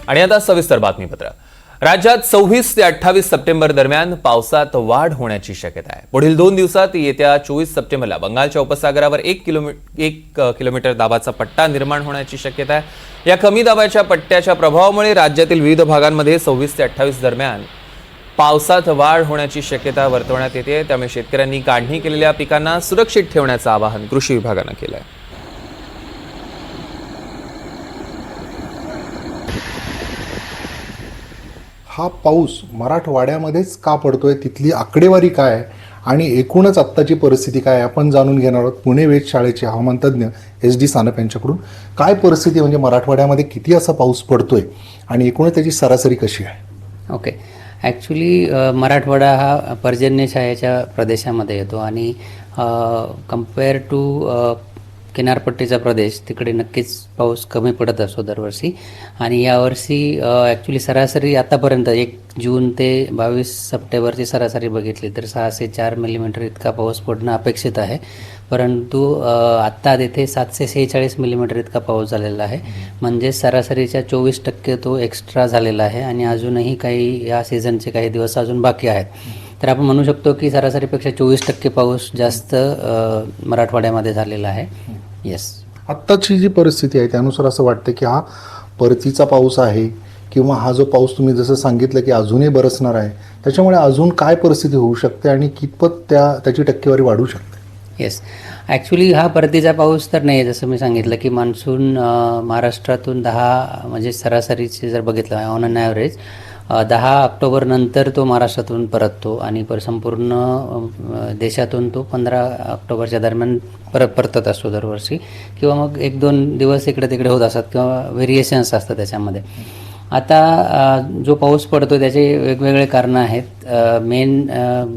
आणि आता सविस्तर बातमीपत्र। राज्यात 26 ते 28 सप्टेंबर दरम्यान पावसात वाढ होण्याची शक्यता आहे। पुढील 2 दिवसात येत्या 24 सप्टेंबरला बंगालच्या उपसागरावर 1 किलोमीटर दाबाचा पट्टा निर्माण होण्याची शक्यता आहे। या कमी दाबाच्या पट्ट्याच्या प्रभावामुळे राज्यातील विविध भागांमध्ये 26 ते 28 दरम्यान पावसात वाढ होण्याची शक्यता वर्तवण्यात येते। त्यामुळे शेतकऱ्यांनी काढणी केलेल्या पिकांना सुरक्षित ठेवण्याचं आवाहन कृषी विभागाने केलं आहे। हा पाऊस मराठवाड्यामध्येच का पडतोय, तिथली आकडेवारी काय आहे आणि एकूणच आत्ताची परिस्थिती काय आहे आपण जाणून घेणार आहोत। पुणे वेधशाळेचे हवामान तज्ज्ञ SD सानप यांच्याकडून काय परिस्थिती म्हणजे मराठवाड्यामध्ये किती असा पाऊस पडतोय आणि एकूणच त्याची सरासरी कशी आहे। ओके, ॲक्च्युली मराठवाडा हा पर्जन्यछायेच्या प्रदेशामध्ये येतो आणि कम्पेअर टू किनारपट्टीचा प्रदेश तिकडे नक्कीच पाऊस कमी पडत असतो दरवर्षी। आणि यावर्षी ॲक्च्युली सरासरी आतापर्यंत 1 जून ते 22 सप्टेंबरची सरासरी बघितली तर 6 ते 4 मिलीमीटर इतका पाऊस पडणं अपेक्षित आहे, परंतु आत्ता तिथे 746 मिलीमीटर इतका पाऊस झालेला आहे, म्हणजे सरासरीच्या 24% तो एक्स्ट्रा झालेला आहे। आणि अजूनही काही या सीझनचे काही दिवस अजून बाकी आहेत, तर आपण म्हणू शकतो की सरासरीपेक्षा 24% पाऊस जास्त मराठवाड्यामध्ये झालेला आहे। येस, आत्ताची जी परिस्थिती आहे त्यानुसार असं वाटतं की हा परतीचा पाऊस आहे किंवा हा जो पाऊस तुम्ही जसं सांगितलं की अजूनही बरसणार आहे, त्याच्यामुळे अजून काय परिस्थिती होऊ शकते आणि कितपत त्याची टक्केवारी वाढू शकते। येस, ॲक्च्युली हा परतीचा पाऊस तर नाही आहे। जसं मी सांगितलं की मान्सून महाराष्ट्रातून 10 म्हणजे सरासरीचे जर बघितलं ऑन अन ॲव्हरेज 10 ऑक्टोबर नंतर तो महाराष्ट्रातून परततो आणि संपूर्ण देशातून तो 15 ऑक्टोबरच्या दरम्यान परतत असतो दरवर्षी, किंवा मग 1-2 दिवस इकडे तिकडे होत असतात किंवा व्हेरिएशन्स असतात त्याच्यामध्ये। आता जो पाऊस पडतो त्याचे वेगवेगळे कारणं आहेत। मेन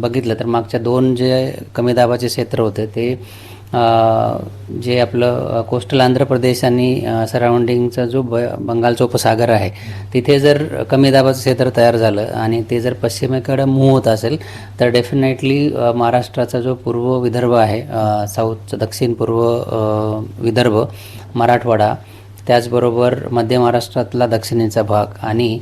बघितलं तर मागच्या 2 जे कमी दाबाचे क्षेत्र होते ते जे आपलं कोस्टल आंध्र प्रदेश आणि सराउंडिंगचा जो बंगालचा उपसागर आहे तिथे जर कमी दाबाचं क्षेत्र तयार झालं आणि ते जर पश्चिमेकडे मूव्ह होत असेल तर डेफिनेटली महाराष्ट्राचा जो पूर्व विदर्भ आहे, साऊथ दक्षिण पूर्व विदर्भ, मराठवाडा, त्याचबरोबर मध्य महाराष्ट्रातला दक्षिणेचा भाग आणि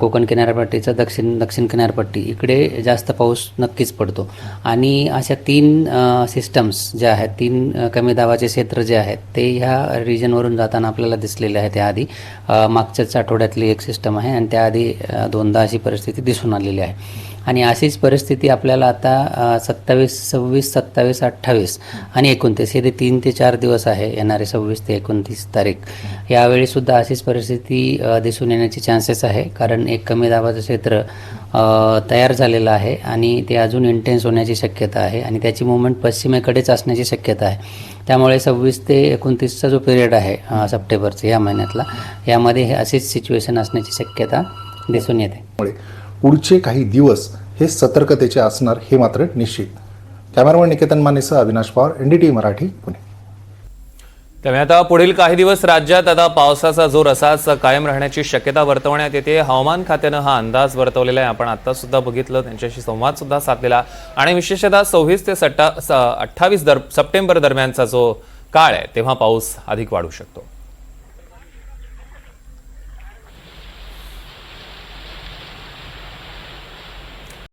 कोकण किनारपट्टीचा दक्षिण किनारपट्टी इकडे जास्त पाऊस नक्कीच पडतो। आणि अशा 3 सिस्टम्स ज्या आहेत, 3 कमी दाबाचे क्षेत्र जे आहेत ते ह्या रिजनवरून जाताना आपल्याला दिसलेले आहेत। त्याआधी मागच्याच आठवड्यातली एक सिस्टम आहे आणि त्याआधी 2दा अशी परिस्थिती दिसून आलेली आहे। आणि अशीच परिस्थिती आपल्याला आता 27, 26, 27, 28 आणि 29 हे 3 ते 4 दिवस आहे, येणारे 26 ते 29 तारीख, यावेळीसुद्धा अशीच परिस्थिती दिसून येण्याची चान्सेस आहे। कारण एक कमी दाबाचं क्षेत्र तयार झालेलं आहे आणि ते अजून इंटेन्स होण्याची शक्यता आहे आणि त्याची मुवमेंट पश्चिमेकडेच असण्याची शक्यता आहे। त्यामुळे 26 ते 29चा जो पिरियड आहे सप्टेंबरचा या महिन्यातला, यामध्ये हे अशीच सिच्युएशन असण्याची शक्यता दिसून येते। पुढचे काही दिवस हे सतर्कतेचे असणार हे मात्र निश्चित। कॅमेरामन निकेतन मानेसह अविनाश पवार, NDTV मराठी, पुणे। त्यामुळे आता पुढील काही दिवस राज्यात आता पावसाचा जोर असाच कायम राहण्याची शक्यता वर्तवण्यात येते। हवामान खात्यानं हा अंदाज वर्तवलेला आहे, आपण आता सुद्धा बघितलं, त्यांच्याशी संवाद सुद्धा साधलेला आणि विशेषतः 26 ते 28 सप्टेंबर दरम्यानचा जो काळ आहे तेव्हा पाऊस अधिक वाढू शकतो।